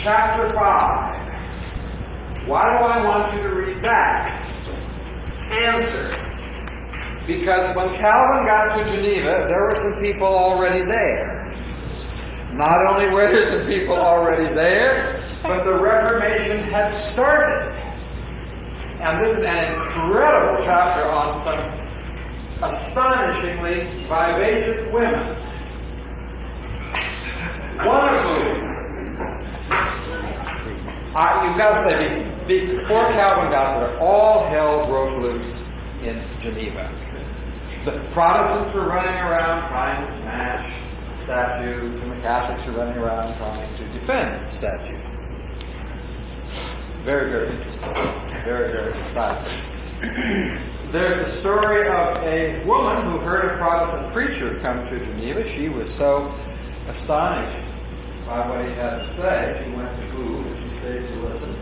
chapter 5. Why do I want you to read that? Answer. Because when Calvin got to Geneva, there were some people already there. Not only were there some people already there, but the Reformation had started. And this is an incredible chapter on some astonishingly vivacious women. One of whom, you've got to say, before Calvin got there, all hell broke loose in Geneva. The Protestants were running around trying to smash statues, and the Catholics were running around trying to defend statues. Very, very interesting. Very, very exciting. There's the story of a woman who heard a Protestant preacher come to Geneva. She was so astonished by what he had to say. She went to Booth and she stayed to listen.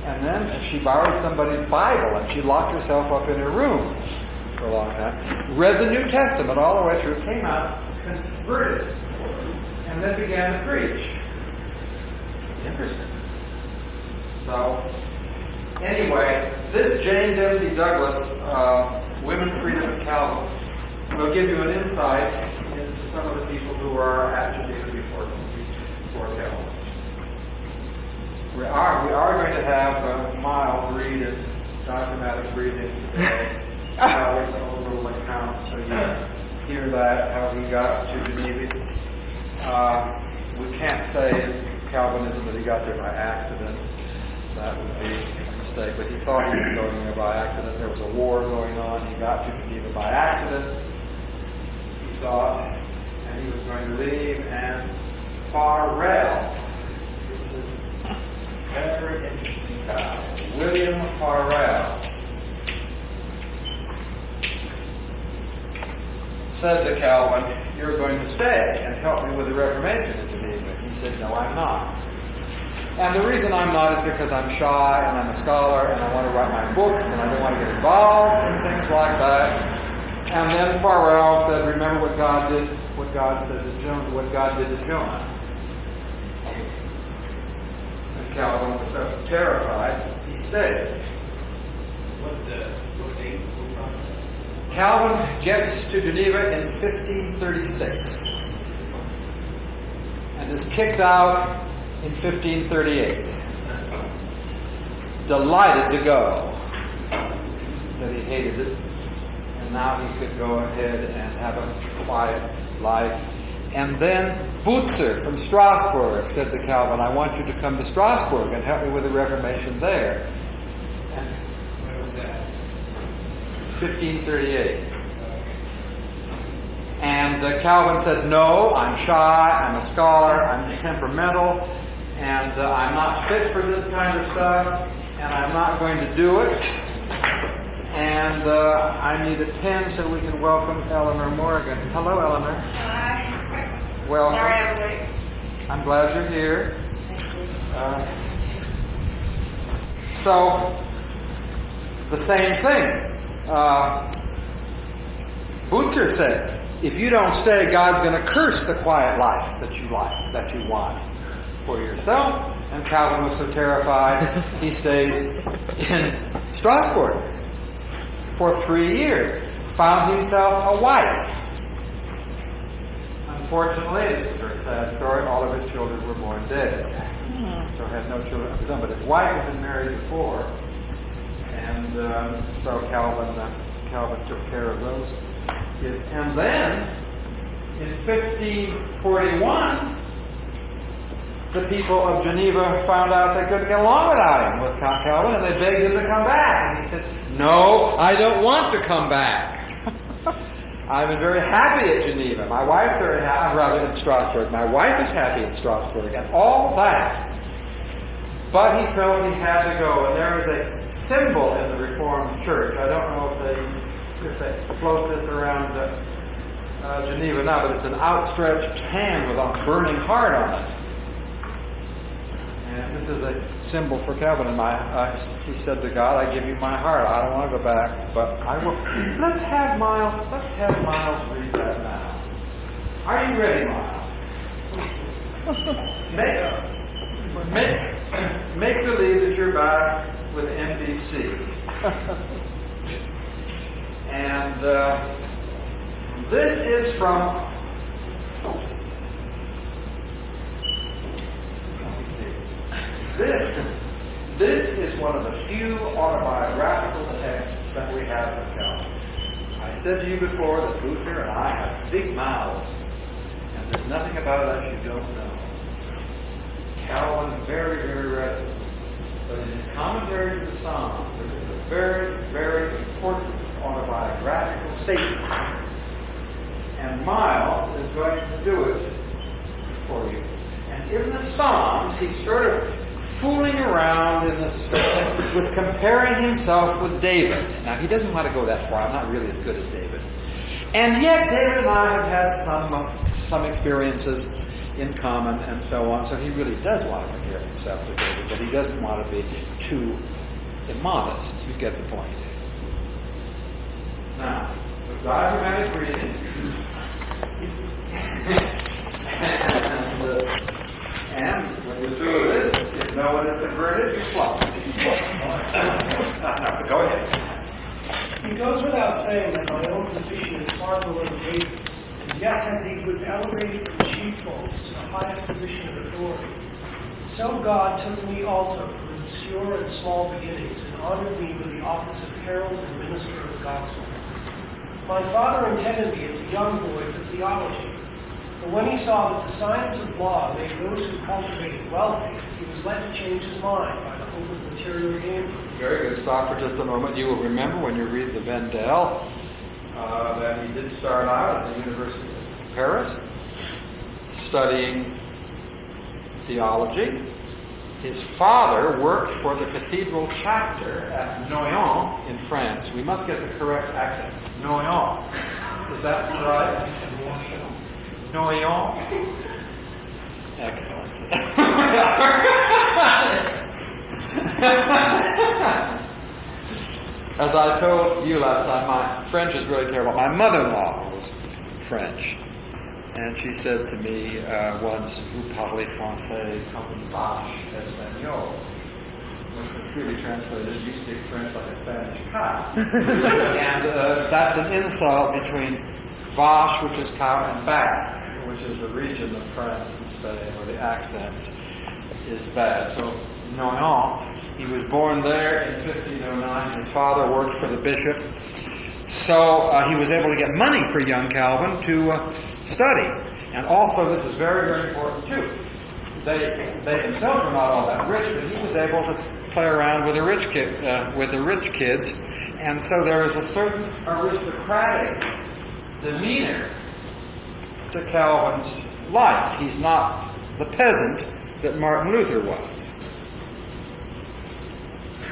And then she borrowed somebody's Bible and she locked herself up in her room for a long time. Read the New Testament all the way through, came out, converted, and then began to preach. Interesting. So, anyway, this Jane Dempsey Douglas, Women, Freedom, and Calvin, will give you an insight into some of the people who are at Geneva before Calvin. We are going to have Miles read and Dr. Maddox reading today. A little account, so you hear that, how he got to Geneva. We can't say in Calvinism that he got there by accident. That would be a mistake, but he thought he was going there by accident. There was a war going on. He got to Geneva by accident, he thought, and he was going to leave, and Farrell, this is a very interesting guy, William Farrell, said to Calvin, "You're going to stay and help me with the Reformation in Geneva." He said, "No, I'm not. And the reason I'm not is because I'm shy and I'm a scholar and I want to write my books and I don't want to get involved in things like that." And then Farrell said, "Remember what God did to Jonah." And Calvin was so terrified, he stayed. What date? Calvin gets to Geneva in 1536 and is kicked out in 1538. Delighted to go. Said he hated it. And now he could go ahead and have a quiet life. And then Butzer from Strasbourg said to Calvin, "I want you to come to Strasbourg and help me with the Reformation there." And When was that? 1538. And Calvin said, "No, I'm shy, I'm a scholar, I'm temperamental, and I'm not fit for this kind of stuff, and I'm not going to do it. And I need a pen so we can welcome Eleanor Morgan." Hello, Eleanor. Hi. Welcome. Sorry I'm late. I'm glad you're here. So, the same thing. Butzer said, "If you don't stay, God's going to curse the quiet life that you like, that you want for yourself." And Calvin was so terrified, he stayed in Strasbourg for 3 years, found himself a wife. Unfortunately, this is a very sad story, all of his children were born dead. So had no children of his own, but his wife had been married before, and so Calvin took care of those kids. And then, in 1541, the people of Geneva found out they couldn't get along without him, with Calvin, and they begged him to come back. And he said, "No, I don't want to come back. I've been very happy at Geneva. My wife's very happy, rather in Strasbourg. My wife is happy in Strasbourg," and all that. But he felt he had to go, and there is a symbol in the Reformed Church. I don't know if they float this around Geneva now, but it's an outstretched hand with a burning heart on it. And this is a symbol for Calvin. And he said to God, "I give you my heart. I don't want to go back, but I will." Let's have Miles read that now. Are you ready, Miles? Make believe that you're back with NBC. And this is from This is one of the few autobiographical texts that we have from Calvin. I said to you before that Luther and I have big mouths, and there's nothing about us you don't know. Calvin is very, very reticent. But in his commentary to the Psalms, there is a very, very important autobiographical statement. And Miles is going to do it for you. And in the Psalms, he's sort of fooling around in this with comparing himself with David. Now, he doesn't want to go that far. I'm not really as good as David. And yet, David and I have had some experiences in common and so on, so he really does want to compare himself with David, but he doesn't want to be too immodest. You get the point. Now, the dogmatic reading. And when you do this, if no one is converted, you flop. Go ahead. It goes without saying that my own position is far below David's, and yet as he was elevated from sheepfolds to the highest position of authority, so God took me also from obscure and small beginnings and honored me with the office of herald and minister of the gospel. My father intended me as a young boy for theology, but when he saw that the science of law made those who cultivated wealthy, he was led to change his mind by the hope of material gain. Very good. Stop for just a moment. You will remember when you read the Vendel that he did start out at the University of Paris studying theology. His father worked for the cathedral chapter at Noyon in France. We must get the correct accent. Noyon. Is that right? Noyon. Excellent. As I told you last time, my French is really terrible. My mother-in-law was French. And she said to me once, "Vous parlez français comme une vache espagnole," which was truly translated, "You speak French like a Spanish cow." And that's an insult between vache, which is cow, and Basque, which is the region of France in Spain where the accent is bad. So, Noyon, he was born there in 1509. His father worked for the bishop. So he was able to get money for young Calvin to study. And also, this is very, very important too. They themselves were not all that rich, but he was able to play around with the rich kids. And so there is a certain aristocratic demeanor to Calvin's life. He's not the peasant that Martin Luther was.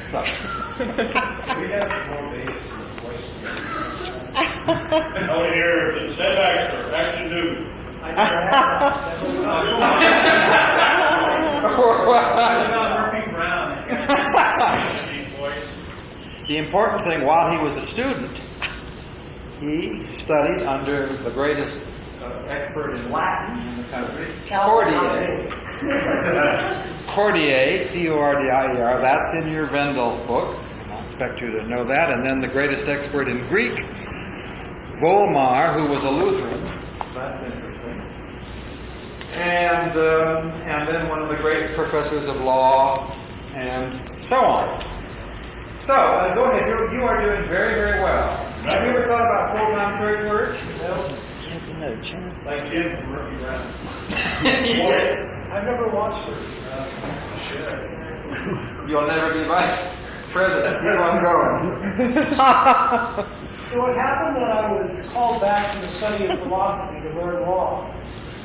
So. We have some more bass in the voice. Oh, here, Mr. Ted Baxter, Action News. The important thing, while he was a student, he studied under the greatest expert in Latin in the country, Cordier. Cordier, C-O-R-D-I-E-R, that's in your Vendel book. I expect you to know that. And then the greatest expert in Greek, Volmar, who was a Lutheran. That's interesting. And then one of the great professors of law, and so on. So, go ahead. You are doing very, very well. Have you ever thought about full-time church work? No. Like Jim from Rookie Brown. Yes. I've never watched it. You'll never be vice president. Keep on going. So it happened that I was called back to the study of philosophy to learn law.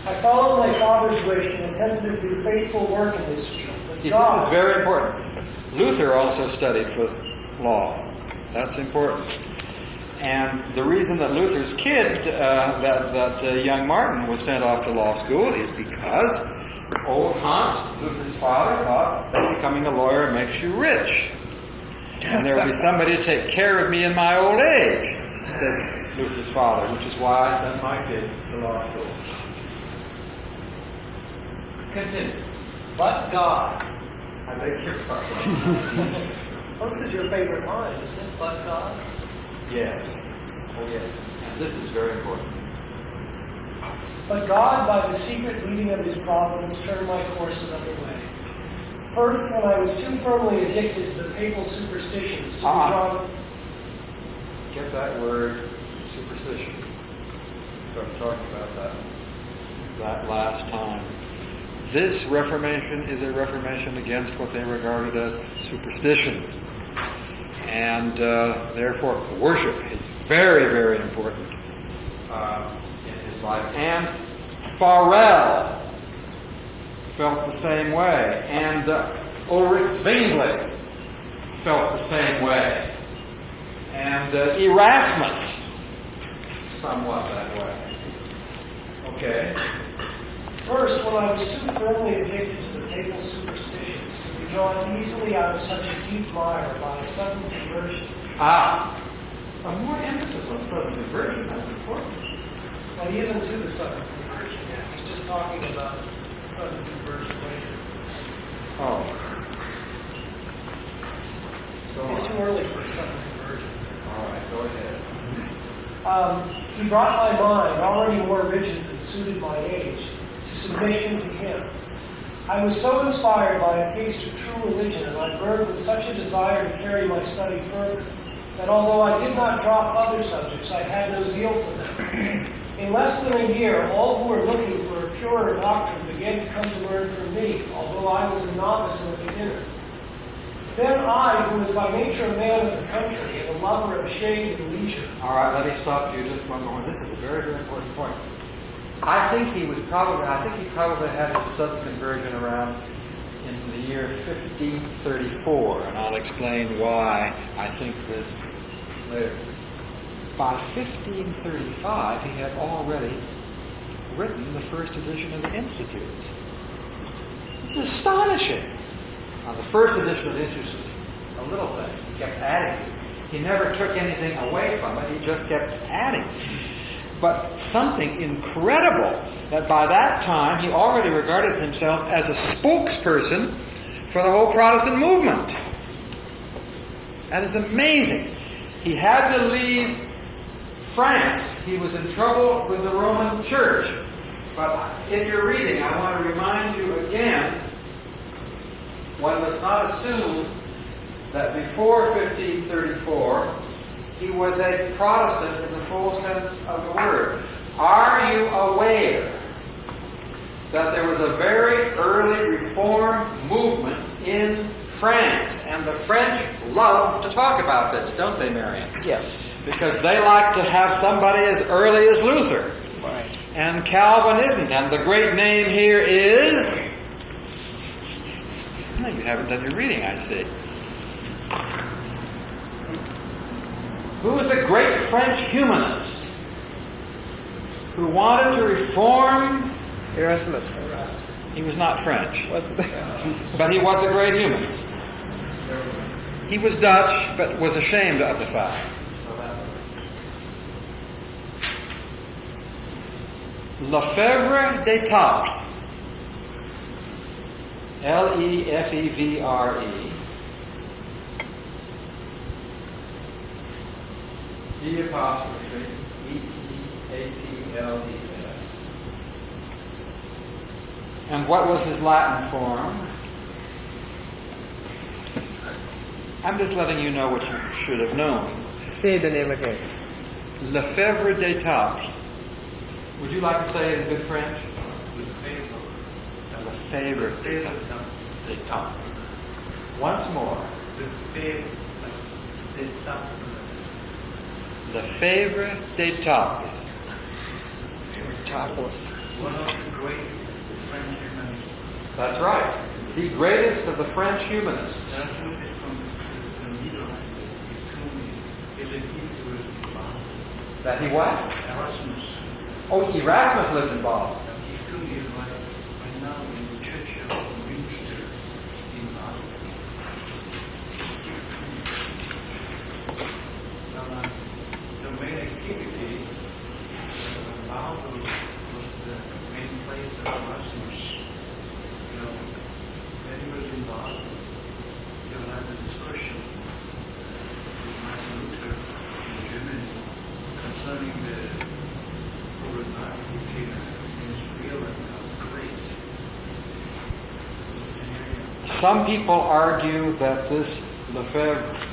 I followed my father's wish and attempted to do faithful work in this field. But This God, is very important. Luther also studied for law. That's important. And the reason that Luther's kid, that young Martin, was sent off to law school is because old Hans, Luther's father, thought that becoming a lawyer makes you rich. And there will be somebody to take care of me in my old age, said Luther's father, which is why I sent my kid to law school. Continue. But God. I beg your pardon. Well, this is your favorite line, isn't it? But God. Yes. Oh, yes. And this is very important. But God, by the secret leading of his providence, turned my course another way. First, when I was too firmly addicted to the papal superstitions, to be drawn. Get that word, superstition. Started talking about that last time. This Reformation is a Reformation against what they regarded as superstition. And therefore, worship is very, very important in his life. And Farrell felt the same way. And Ulrich Zwingli felt the same way. And Erasmus, somewhat that way. Okay. First, when I was too firmly addicted to the papal superstitions, to be drawn easily out of such a deep mire by a sudden conversion. A more emphasis on sudden conversion, that's important. Well, he isn't to the sudden conversion yet. He's just talking about sudden conversion later. Oh. It's too early for a sudden conversion. All right, go ahead. He brought my mind, already more rigid than suited my age, to submission to him. I was so inspired by a taste of true religion, and I burned with such a desire to carry my study further, that although I did not drop other subjects, I had no zeal for them. In less than a year, all who were looking for a purer doctrine began to come to learn from me, although I was a novice and a beginner. Then I, who was by nature a man of the country and a lover of shade and leisure. All right, let me stop you just one moment. This is a very, very important point. I think he probably had his sudden conversion around in the year 1534, and I'll explain why I think this later. By 1535, he had already written the first edition of the Institute. It's astonishing. Now, the first edition of the Institute was a little thing. He kept adding to it. He never took anything away from it. He just kept adding. But something incredible that by that time he already regarded himself as a spokesperson for the whole Protestant movement. That is amazing. He had to leave France. He was in trouble with the Roman Church. But in your reading, I want to remind you again, one must not assume that before 1534, he was a Protestant in the full sense of the word. Are you aware that there was a very early Reform movement in France? And the French love to talk about this, don't they, Marion? Yes. Because they like to have somebody as early as Luther. Right. And Calvin isn't. And the great name here is... No, you haven't done your reading, I see. Who was a great French humanist who wanted to reform... Erasmus. He was not French, Wasn't but he was a great humanist. He was Dutch, but was ashamed of the fact. Lefebvre d'Etaples. Lefevre. D apostrophe Eteatles. And what was his Latin form? I'm just letting you know what you should have known. Say the name again. Lefebvre d'Etaples. Would you like to say it in good French? Lefebvre d'Etaples. Once more. Lefebvre d'Etaples. It was chocolate. One of the great French humanists. That's right. The greatest of the French humanists. That he what? Erasmus. Oh, Erasmus lived in Basel. He told me right now in the church of Münster in Basel. The main activity Basel was the main place of Erasmus. concerning the problemematic is real and has grace. Some people argue that this Lefebvre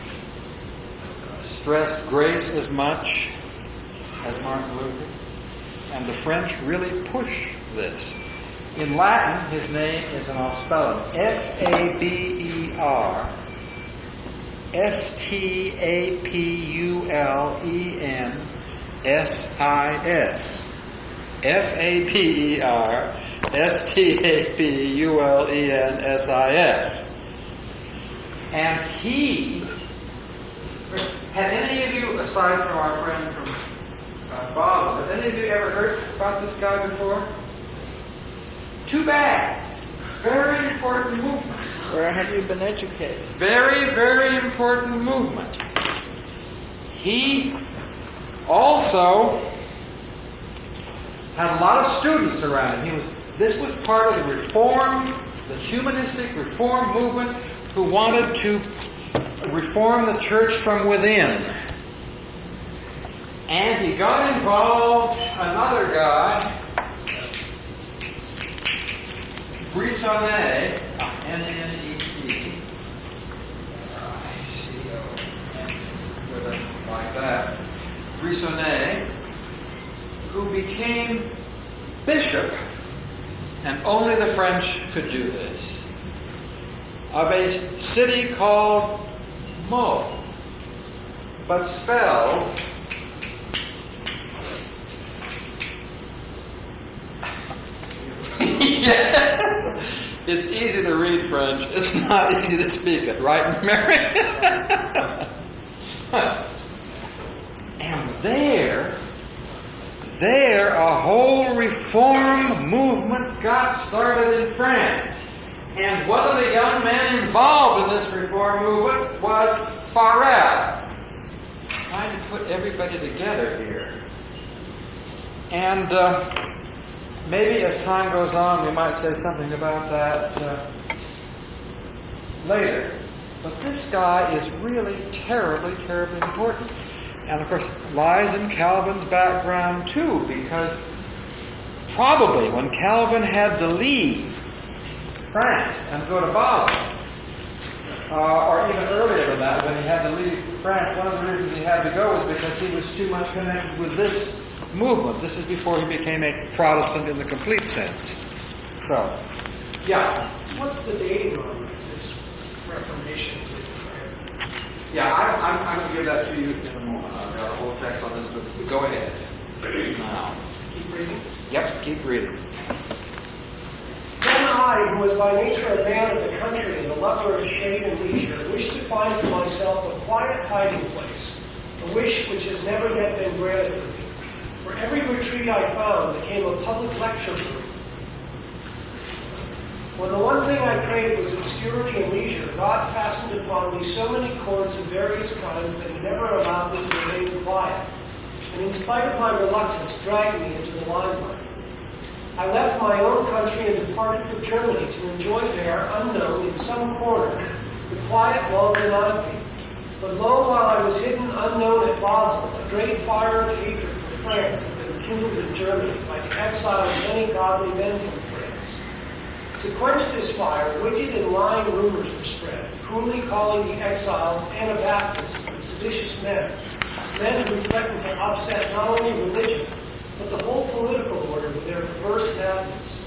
stressed grace as much as Martin Luther, and the French really push this. In Latin, his name is, and I'll spell it, Faber, Stapulensis. Faber, Stapulensis. And he, had any of you, aside from our friend from Basel, have any of you ever heard about this guy before? Too bad. Very important movement. Where have you been educated? Very, very important movement. He also had a lot of students around him. This was part of the humanistic reform movement, who wanted to reform the church from within. And he got involved, another guy, Brisonnet, N-N-E-T, like that, Brisonnet, who became bishop, and only the French could do this, of a city called Meaux, but spelled yes. It's easy to read French. It's not easy to speak it, right, Mary? And there a whole reform movement got started in France. And one of the young men involved in this reform movement was Farel. Trying to put everybody together here. And maybe as time goes on, we might say something about that later. But this guy is really terribly, terribly important. And of course, lies in Calvin's background too, because probably when Calvin had to leave France and go to Basel, or even earlier than that, when he had to leave France, one of the reasons he had to go was because he was too much connected with this movement. This is before he became a Protestant in the complete sense. So, yeah. What's the dating on this Reformation to France? Yeah, I'm going to give that to you in a moment. I've got a whole text on this, but go ahead. Now. Keep reading? Yep, keep reading. Then I, who was by nature a man of the country and a lover of shade and leisure, wished to find for myself a quiet hiding place, a wish which has never yet been granted for me. For every retreat I found became a public lecture room. When the one thing I craved was obscurity and leisure, God fastened upon me so many cords of various kinds that He never allowed me to remain quiet, and in spite of my reluctance, dragged me into the limelight. I left my own country and departed for Germany to enjoy there, unknown, in some corner, the quiet long monotony. But lo, while I was hidden unknown at Basel, a great fire of hatred for France had been kindled in Germany by the exile of many godly men from France. To quench this fire, wicked and lying rumors were spread, cruelly calling the exiles Anabaptists and seditious men who threatened to upset not only religion, but the whole political order with their perverse madness.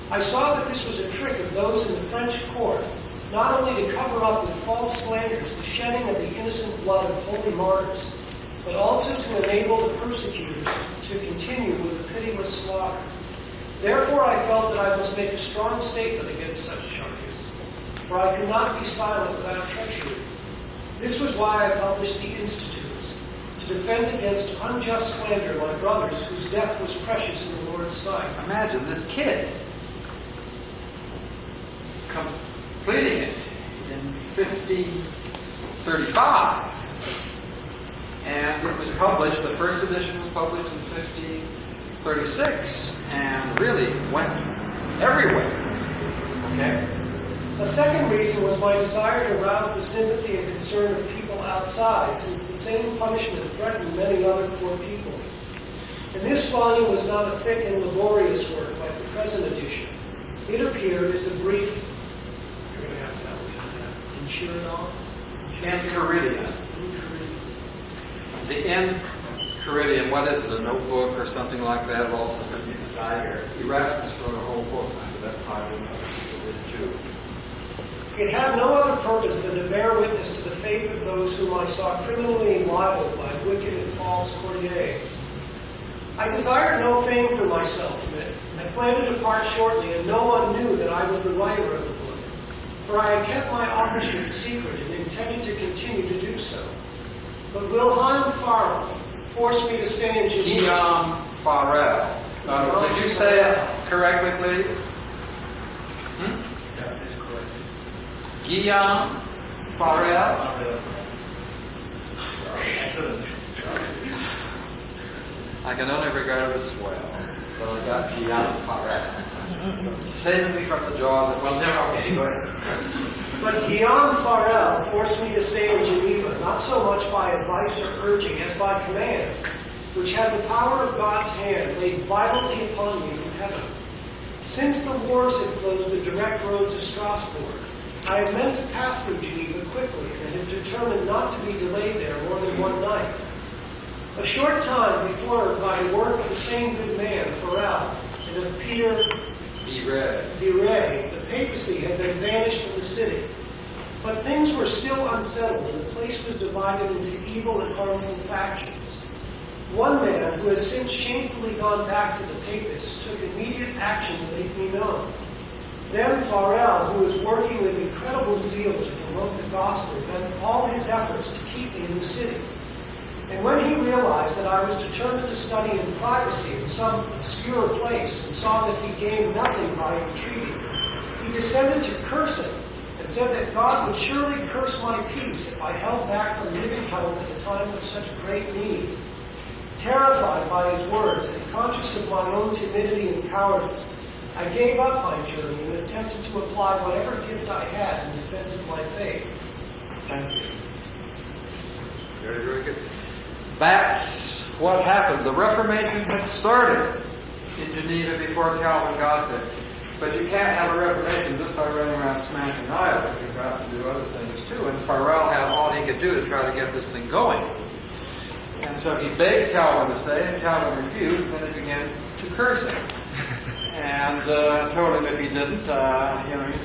I saw that this was a trick of those in the French court, not only to cover up with false slanders the shedding of the innocent blood of holy martyrs, but also to enable the persecutors to continue with the pitiless slaughter. Therefore I felt that I must make a strong statement against such charges, for I could not be silent without treachery. This was why I published the Institutes, to defend against unjust slander my brothers whose death was precious in the Lord's sight. Imagine this kid completing it in 1535. And it was published, the first edition was published in 1536, and really went everywhere. Okay? A second reason was my desire to rouse the sympathy and concern of people out outside, since the same punishment threatened many other poor people. And this volume was not a thick and laborious work like the present edition. It appeared as a brief, you're going to have to help me with that, Enchiridion. The Enchiridion, what is it, a notebook or something like that? Also, could be the diary. Erasmus wrote a whole book under that title of this Jew. It had no other purpose than to bear witness to the faith of those whom I saw criminally libeled by wicked and false courtiers. I desired no fame for myself in it. I planned to depart shortly, and no one knew that I was the writer of the book, for I had kept my authorship secret and intended to continue to do so. But Wilhelm Farrell forced me to stay in Geneva. Guillaume Farrell. Did you say it correctly, please? Yeah, that's correct. Guillaume Farrell. I can only regard it as well, but I got Guillaume Farrell. Saving me from the jaws. Well, never. Okay, go ahead. But Guillaume Farrell forced me to stay in Geneva, not so much by advice or urging as by command, which had the power of God's hand laid violently upon me from heaven. Since the wars had closed the direct road to Strasbourg, I had meant to pass through Geneva quickly and had determined not to be delayed there more than one night. A short time before, by work of the same good man, Farrell, and of Peter Viret, the papacy had been banished from the city. But things were still unsettled, and the place was divided into evil and harmful factions. One man, who has since shamefully gone back to the papists, took immediate action to make me known. Then Farrell, who was working with incredible zeal to promote the gospel, bent all his efforts to keep me in the city. And when he realized that I was determined to study in privacy in some obscure place and saw that he gained nothing by entreaty, he descended to cursing and said that God would surely curse my peace if I held back from leaving home at a time of such great need. Terrified by his words and conscious of my own timidity and cowardice, I gave up my journey and attempted to apply whatever gift I had in defense of my faith. Thank you. Very, very good. That's what happened. The Reformation had started in Geneva before Calvin got there. But you can't have a Reformation just by running around smashing idols. You've got to do other things too. And Farrell had all he could do to try to get this thing going. And so he begged Calvin to stay, and Calvin refused, and then he began to curse him. And told him if he didn't,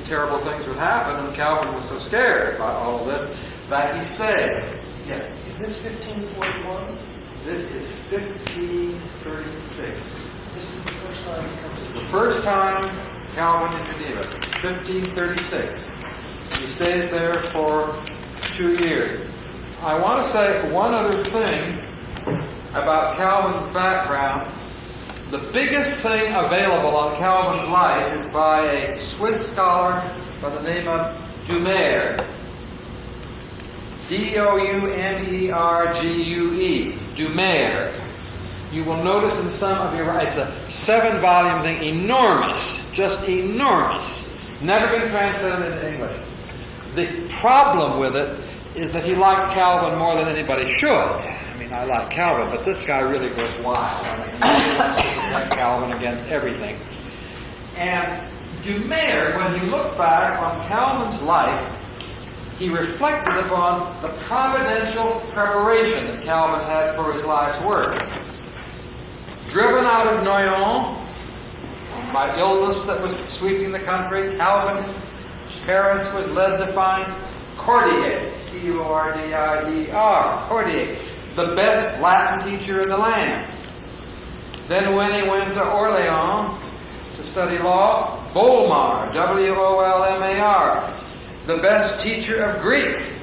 terrible things would happen. And Calvin was so scared about all of this that he said, yes. Is this 1541? This is 1536. This is the first time he comes to The first time Calvin in Geneva, 1536. He stays there for 2 years. I want to say one other thing about Calvin's background. The biggest thing available on Calvin's life is by a Swiss scholar by the name of Doumer. Doumergue. Doumer. You will notice in some of your, it's a 7-volume thing, enormous, just enormous. Never been translated into English. The problem with it is that he likes Calvin more than anybody should. I mean, I like Calvin, but this guy really goes wild. I mean, he like Calvin against everything. And Doumer, when he looked back on Calvin's life, he reflected upon the providential preparation that Calvin had for his life's work. Driven out of Noyon by illness that was sweeping the country, Calvin's Paris was led to find Cordier, C-O-R-D-I-E-R, Cordier, the best Latin teacher in the land. Then when he went to Orleans to study law, Bolmar, W-O-L-M-A-R, the best teacher of Greek.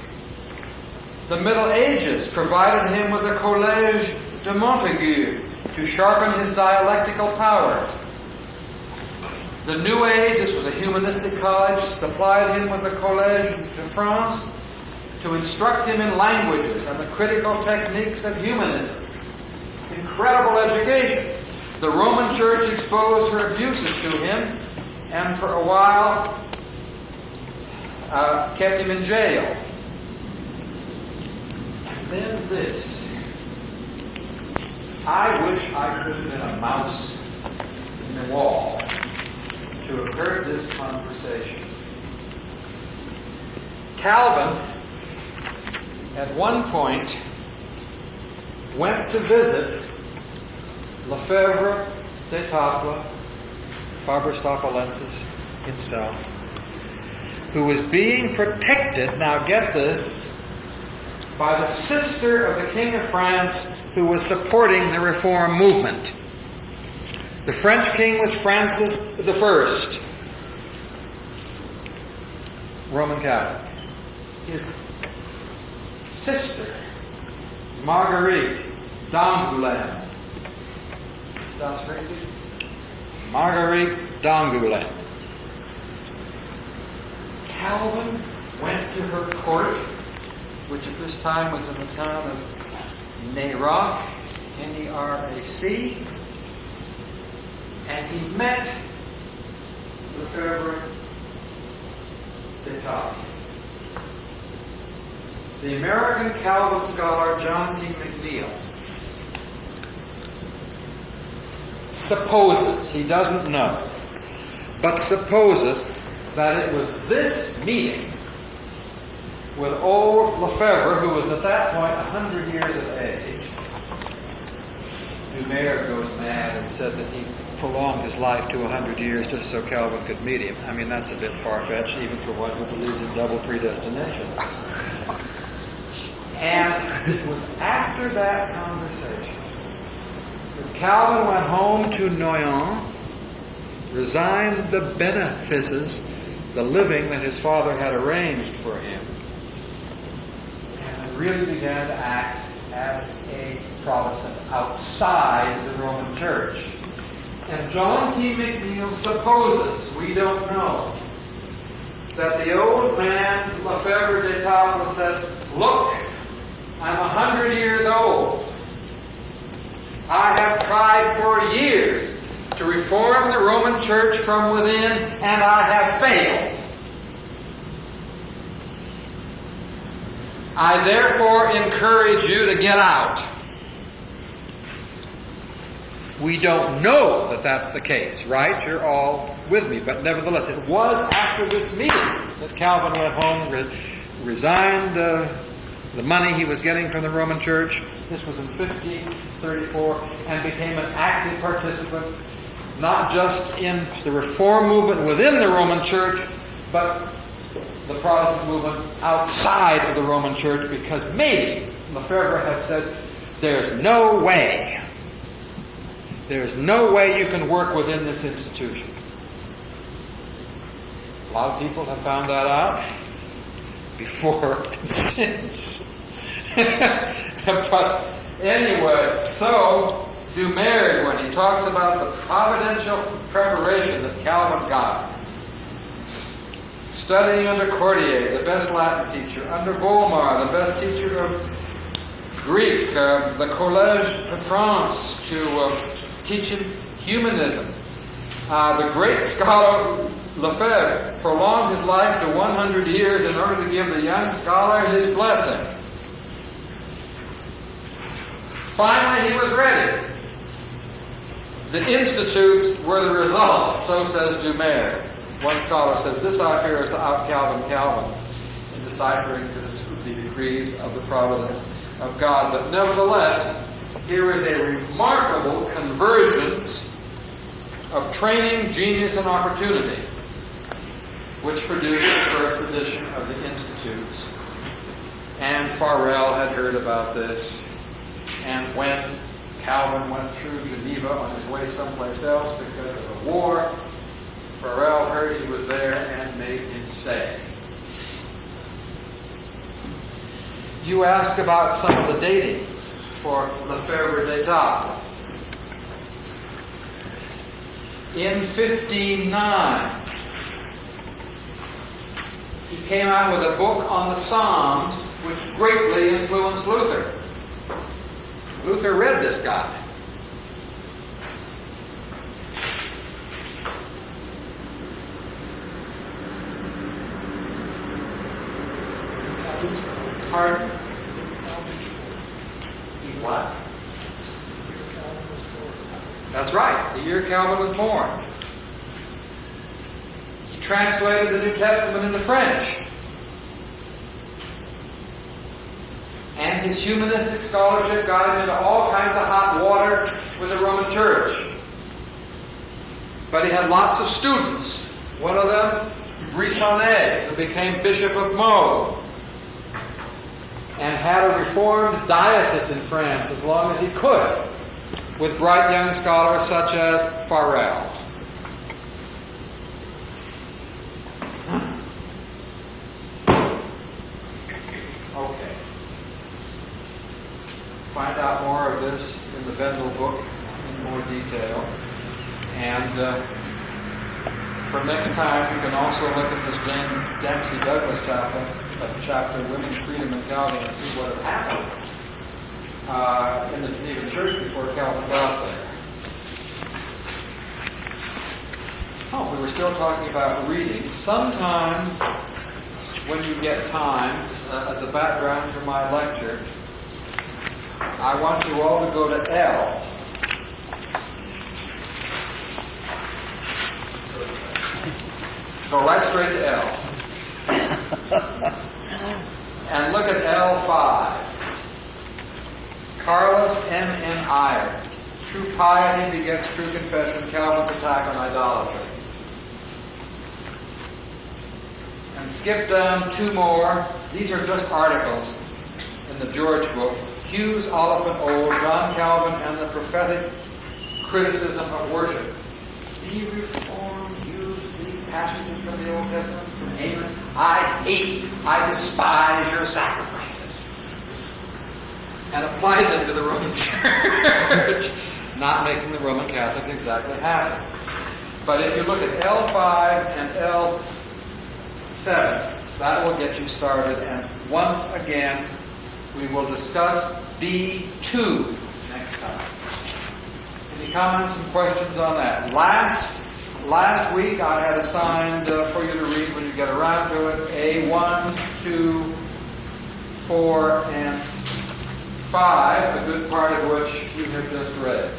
The Middle Ages provided him with the Collège de Montaigu to sharpen his dialectical powers. The New Age, this was a humanistic college, supplied him with the Collège de France to instruct him in languages and the critical techniques of humanism. Incredible education. The Roman Church exposed her abuses to him, and for a while kept him in jail. then this. I wish I could have been a mouse in the wall to have heard this conversation. Calvin, at one point, went to visit Lefebvre d'Etaples, Faber Staphylensis himself, who was being protected, now get this, by the sister of the King of France who was supporting the Reform movement. The French king was Francis I, Roman Catholic. His sister, Marguerite d'Angoulême. Sounds crazy? Marguerite d'Angoulême. Calvin went to her court, which at this time was in the town of Nerac, N-E-R-A-C, and he met Lefebvre d'Etaples. The American Calvin scholar John T. McNeill supposes, he doesn't know, but supposes that it was this meeting with old Lefebvre, who was at that point 100 years of age. Dumaire goes mad and said that he prolonged his life to 100 years just so Calvin could meet him. I mean, that's a bit far-fetched, even for one who believes in double predestination. And it was after that conversation that Calvin went home to Noyon, resigned the benefices, the living that his father had arranged for him, and really began to act as a Protestant outside the Roman Church. And John T. McNeill supposes, we don't know, that the old man, Lefebvre d'Etaples, said, "Look, I'm 100 years old. I have tried for years to reform the Roman Church from within, and I have failed. I therefore encourage you to get out." We don't know that that's the case, right? You're all with me. But nevertheless, it was after this meeting that Calvin went home, resigned the money he was getting from the Roman Church. This was in 1534, and became an active participant, not just in the Reform movement within the Roman Church, but the Protestant movement outside of the Roman Church, because maybe Lefebvre had said, there's no way you can work within this institution. A lot of people have found that out before and since. But anyway, so Dumaire, when he talks about the providential preparation that Calvin got, studying under Cordier, the best Latin teacher, under Volmar, the best teacher of Greek, the Collège de France, to teach him humanism. The great scholar Lefebvre prolonged his life to 100 years in order to give the young scholar his blessing. Finally, he was ready. The institutes were the result, so says Dumaire. One scholar says, this I fear is to out Calvin in deciphering the decrees of the providence of God. But nevertheless, here is a remarkable convergence of training, genius, and opportunity, which produced the first edition of the Institutes. And Farel had heard about this. And when Calvin went through Geneva on his way someplace else because of the war, Farel heard he was there and made him stay. You ask about some of the dating for Lefebvre d'Etaples. In 1509, he came out with a book on the Psalms, which greatly influenced Luther. Luther read this guy. Pardon? what? That's right, the year Calvin was born. He translated the New Testament into French. And his humanistic scholarship got him into all kinds of hot water with the Roman Church. But he had lots of students. One of them, Brisonnet, who became Bishop of Meaux, and had a reformed diocese in France as long as he could, with bright young scholars such as Farel. Okay. Find out more of this in the Bendel book in more detail. And for next time, you can also look at this James Dempsey Douglas chapter, Women's Freedom and Calvin, and see what had happened in the Geneva Church before Calvin got there. Oh, we were still talking about reading. Sometime when you get time, as a background for my lecture, I want you all to go to L. Go right straight to L. And look at L5. Carlos M.N. Iyer. True piety begets true confession, Calvin's attack on idolatry. And skip down two more. These are just articles in the George book. Hughes, Oliphant Old, John Calvin, and the Prophetic Criticism of Worship. Be reformed, use the passages from the Old Testament, from Amos. I despise your sacrifices. And apply them to the Roman Church. Not making the Roman Catholics exactly happy. But if you look at L5 and L7, that will get you started. And once again, we will discuss B2 next time. Any comments and questions on that? Last week I had assigned for you to read when you get around to it A1, 2, 4, and 5, a good part of which you have just read.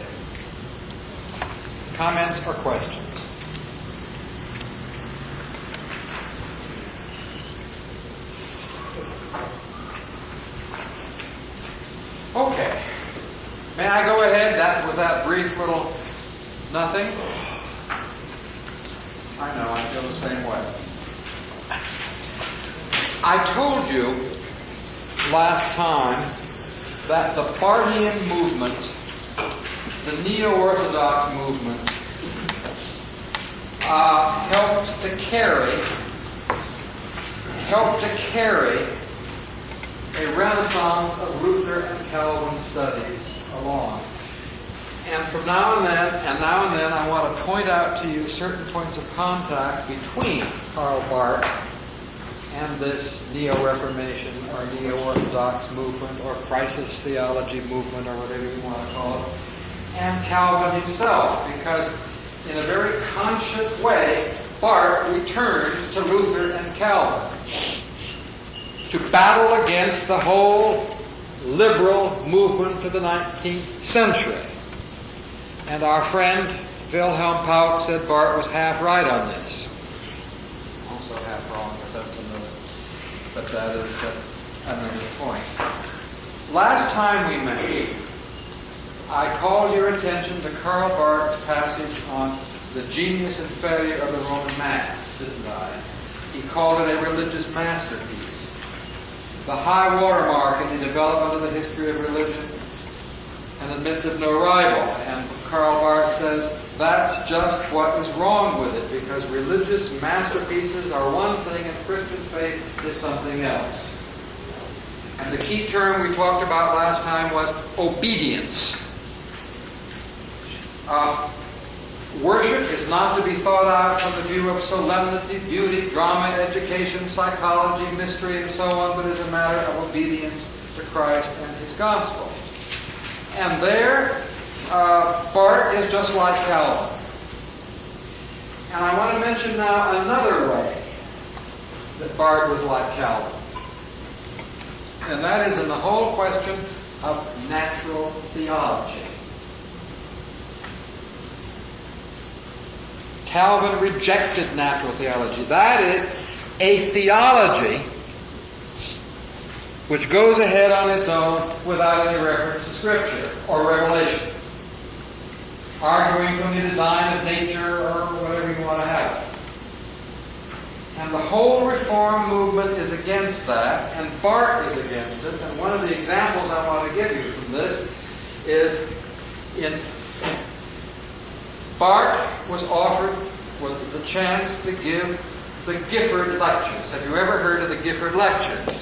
Comments or questions? Okay. May I go ahead with that brief little nothing? I know, I feel the same way. I told you last time that the Barthian movement, the Neo-Orthodox movement, helped to carry a renaissance of Luther and Calvin studies along. And from now and then, I want to point out to you certain points of contact between Karl Barth and this Neo-Reformation or Neo-Orthodox movement or crisis theology movement or whatever you want to call it, and Calvin himself, because in a very conscious way, Barth returned to Luther and Calvin to battle against the whole liberal movement of the 19th century. And our friend Wilhelm Pauck said Barth was half right on this. Also half wrong, but that is another point. Last time we met, I called your attention to Karl Barth's passage on the genius and failure of the Roman Mass, didn't I? He called it a religious masterpiece. The high watermark in the development of the history of religion and admits of no rival. And Karl Barth says that's just what is wrong with it, because religious masterpieces are one thing and Christian faith is something else. And the key term we talked about last time was obedience. Worship is not to be thought out from the view of solemnity, beauty, drama, education, psychology, mystery, and so on, but is a matter of obedience to Christ and His gospel. And there, Barth is just like Calvin. And I want to mention now another way that Barth was like Calvin. And that is in the whole question of natural theology. Calvin rejected natural theology. That is a theology which goes ahead on its own without any reference to Scripture or revelation, arguing from the design of nature or whatever you want to have. And the whole Reform movement is against that, and Barth is against it. And one of the examples I want to give you from this is Barth was offered the chance to give the Gifford Lectures. Have you ever heard of the Gifford Lectures?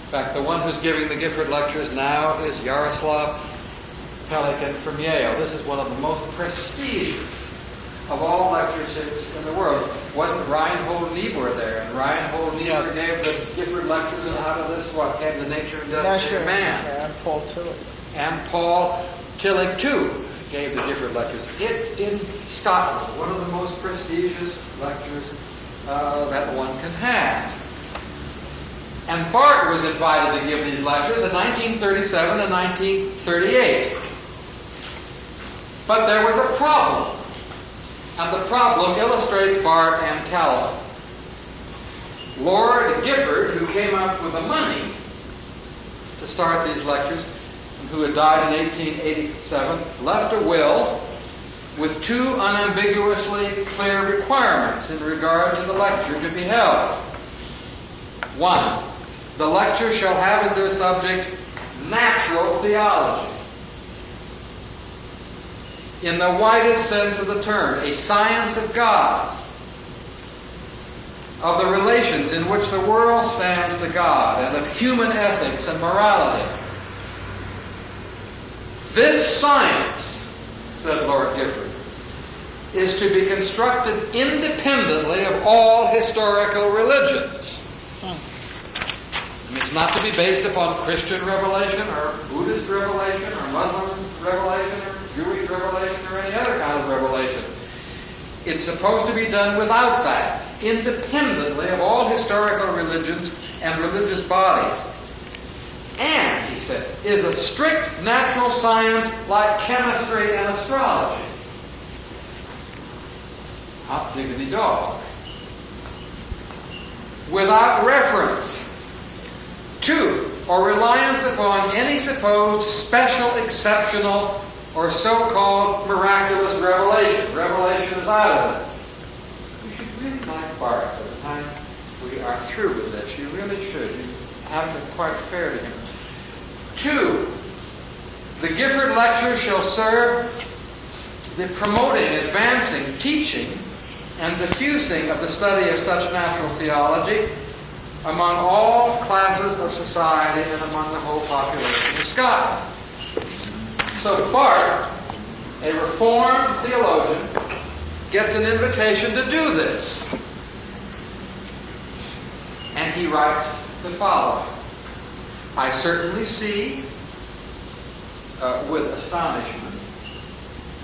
In fact, the one who's giving the Gifford Lectures now is Jaroslav Pelikan from Yale. This is one of the most prestigious of all lectureships in the world. Wasn't Reinhold Niebuhr there? And Reinhold Niebuhr gave the Gifford Lectures, and out of this, came the Nature and Destiny of Man. And Paul Tillich. And Paul Tillich, too, gave the Gifford Lectures. It's in Scotland, one of the most prestigious lectures that one can have. And Barth was invited to give these lectures in 1937 and 1938. But there was a problem. And the problem illustrates Barth and Calvin. Lord Gifford, who came up with the money to start these lectures, and who had died in 1887, left a will with two unambiguously clear requirements in regard to the lecture to be held. One, the lecture shall have as their subject natural theology, in the widest sense of the term, a science of God, of the relations in which the world stands to God, and of human ethics and morality. This science, said Lord Gifford, is to be constructed independently of all historical religions. It's not to be based upon Christian revelation or Buddhist revelation or Muslim revelation or Jewish revelation or any other kind of revelation. It's supposed to be done without that, independently of all historical religions and religious bodies. And, he said, is a strict natural science like chemistry and astrology. Hot diggity dog. Without reference to or reliance upon any supposed special, exceptional, or so-called miraculous revelation. Revelation is out of it. You should really like Barth by the time we are through with this. You really should. You haven't been quite fair to him. 2. The Gifford Lecture shall serve the promoting, advancing, teaching, and diffusing of the study of such natural theology among all classes of society and among the whole population of Scotland. So Barth, a Reformed theologian, gets an invitation to do this. And he writes the following: I certainly see with astonishment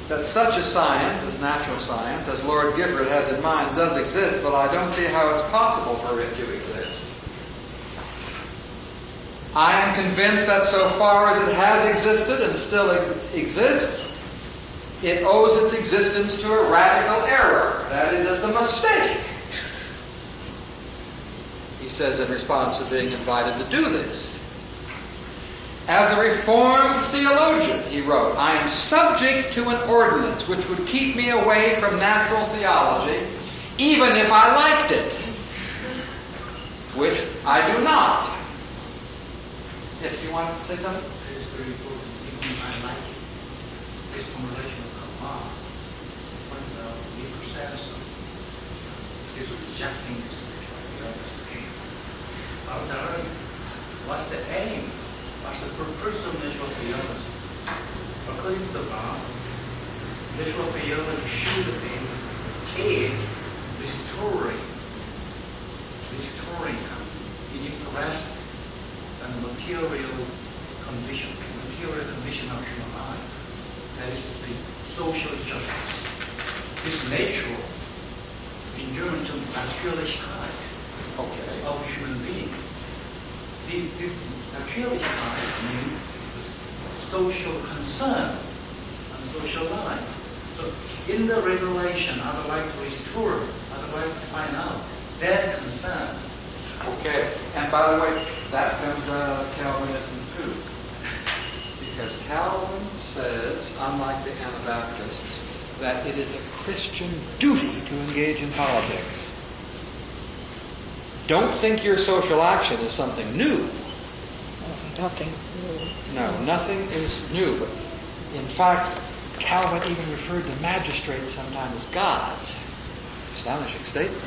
that such a science as natural science, as Lord Gifford has in mind, does exist, but I don't see how it's possible for it to exist. I am convinced that so far as it has existed and still exists, it owes its existence to a radical error. That is, it's a mistake. He says in response to being invited to do this. As a Reformed theologian, he wrote, I am subject to an ordinance which would keep me away from natural theology, even if I liked it, which I do not. Yes, you want to say something? It's very important. Even I like it. This formulation of Kalmar, when the leader says is rejecting this spirituality. What's the aim? What's the purpose of natural theology? According to the Bible, natural theology should be restoring interest and material condition of human life. That is the social justice. This natural, in German term, Natürlichkeit of human being. the pure intellect means social concern and social life. So in the revelation, otherwise restore, otherwise find out their concern. Okay, and by the way, that comes out of Calvinism too. Because Calvin says, unlike the Anabaptists, that it is a Christian duty to engage in politics. Don't think your social action is something new. Nothing new. No, nothing is new. But in fact, Calvin even referred to magistrates sometimes as gods. Astonishing statement.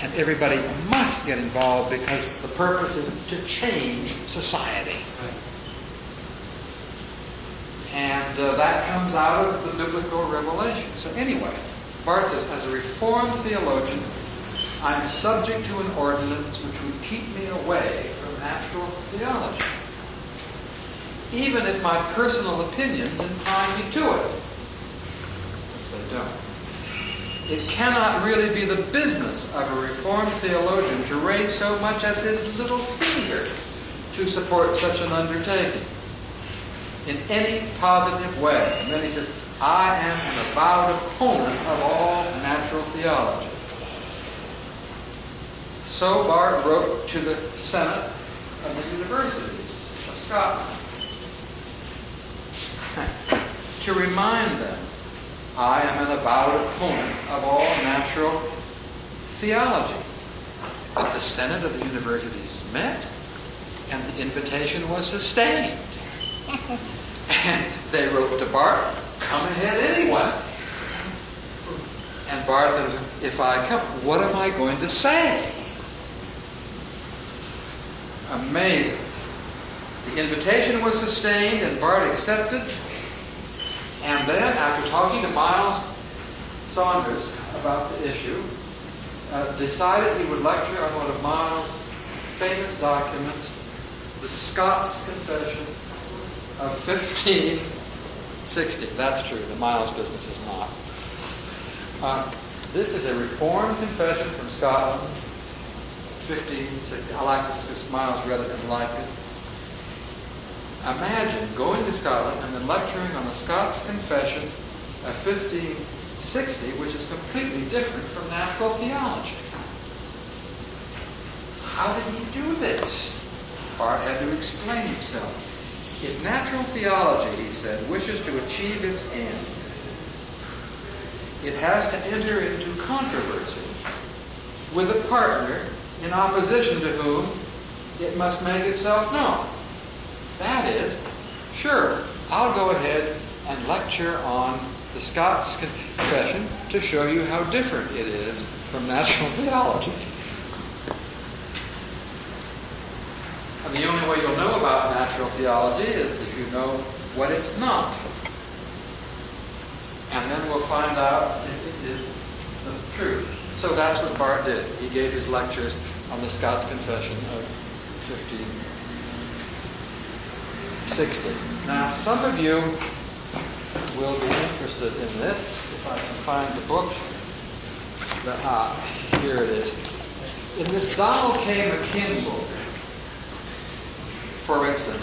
And everybody must get involved because the purpose is to change society. And that comes out of the biblical revelation. So anyway, Barth says, as a Reformed theologian, I'm subject to an ordinance which would keep me away from natural theology, even if my personal opinions incline me to it. Which they don't. It cannot really be the business of a Reformed theologian to raise so much as his little finger to support such an undertaking in any positive way. And then he says, I am an avowed opponent of all natural theology. So Barth wrote to the Senate of the Universities of Scotland to remind them, I am an avowed opponent of all natural theology. But the Senate of the Universities met, and the invitation was sustained. And they wrote to Barth, come ahead anyway. And Barth said, if I come, what am I going to say? Amazing. The invitation was sustained and Barth accepted. And then, after talking to Miles Saunders about the issue, decided he would lecture on one of Miles' famous documents, the Scots Confession of 1560. That's true. The Miles business is not. This is a Reformed confession from Scotland, 1560. I like this because Miles read it and liked it. Imagine going to Scotland and then lecturing on the Scots Confession of 1560, which is completely different from natural theology. How did he do this? Barth had to explain himself. If natural theology, he said, wishes to achieve its end, it has to enter into controversy with a partner in opposition to whom it must make itself known. That is, sure, I'll go ahead and lecture on the Scots Confession to show you how different it is from natural theology. And the only way you'll know about natural theology is if you know what it's not. And then we'll find out if it is the truth. So that's what Barth did. He gave his lectures on the Scots Confession of 1560. Now, some of you will be interested in this, if I can find the book. Here it is. In this Donald K. McKim book, for instance,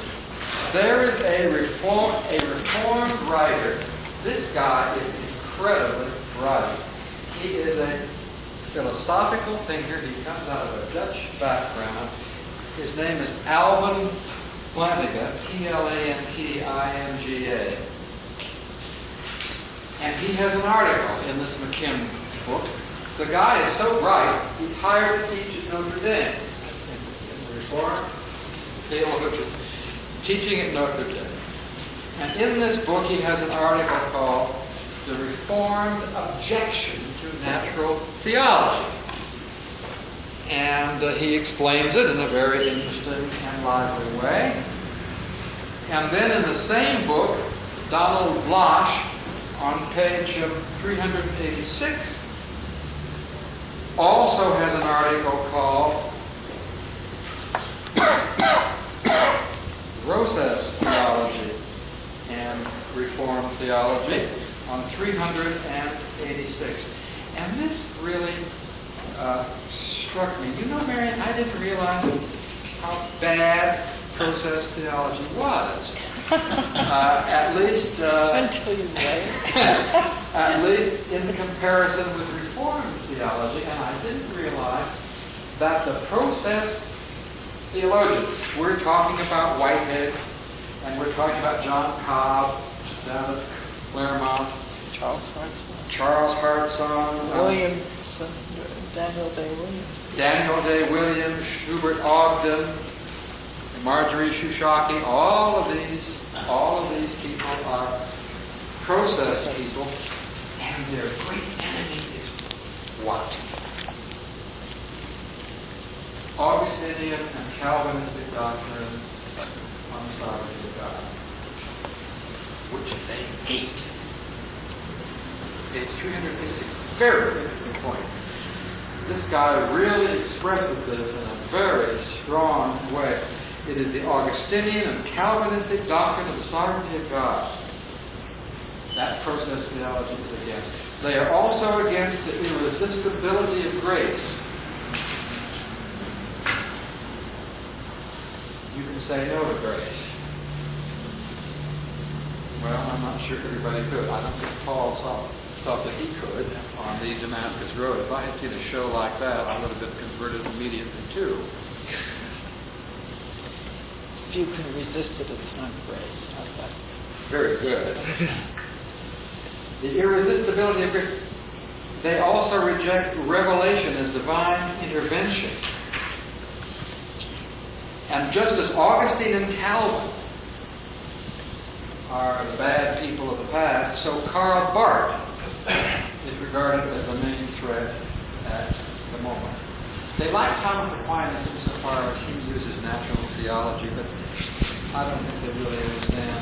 there is a reformed writer. This guy is incredibly bright. He is a philosophical thinker. He comes out of a Dutch background. His name is Alban Plantinga, Plantinga. And he has an article in this McKim book. The guy is so bright, he's hired to teach at Notre Dame. In the Reformed theology, teaching at Notre Dame. And in this book, he has an article called The Reformed Objection to Natural Theology. And he explains it in a very interesting and lively way. And then in the same book, Donald Bloch, on page 386, also has an article called Process Theology and Reformed Theology on 386. And this really struck me. You know, Marion, I didn't realize how bad process theology was. At least Until you say it. at least in comparison with Reformed theology, and I didn't realize that the process theologians, we're talking about Whitehead, and we're talking about John Cobb down at Claremont, Charles Hartson. Charles Hartson, Williamson. Daniel Day Williams. Daniel Day Williams, Schubert Ogden, Marjorie Shushaki, all of these people are process people, and their great enemy is what? Augustinian and Calvinistic doctrine on the sovereignty of God, which they hate. Page 356, very interesting point. This guy really expresses this in a very strong way. It is the Augustinian and Calvinistic doctrine of the sovereignty of God. That process theology is against. They are also against the irresistibility of grace. You can say no to grace. Well, I'm not sure everybody could. I don't think Paul thought that he could on the Damascus Road. If I had seen a show like that, I would have been converted immediately too. If you can resist it, it's not great. How's that? Very good. The irresistibility of grace. They also reject revelation as divine intervention. And just as Augustine and Calvin are the bad people of the past, so Karl Barth is regarded as the main threat at the moment. They like Thomas Aquinas insofar as he uses natural theology, but I don't think they really understand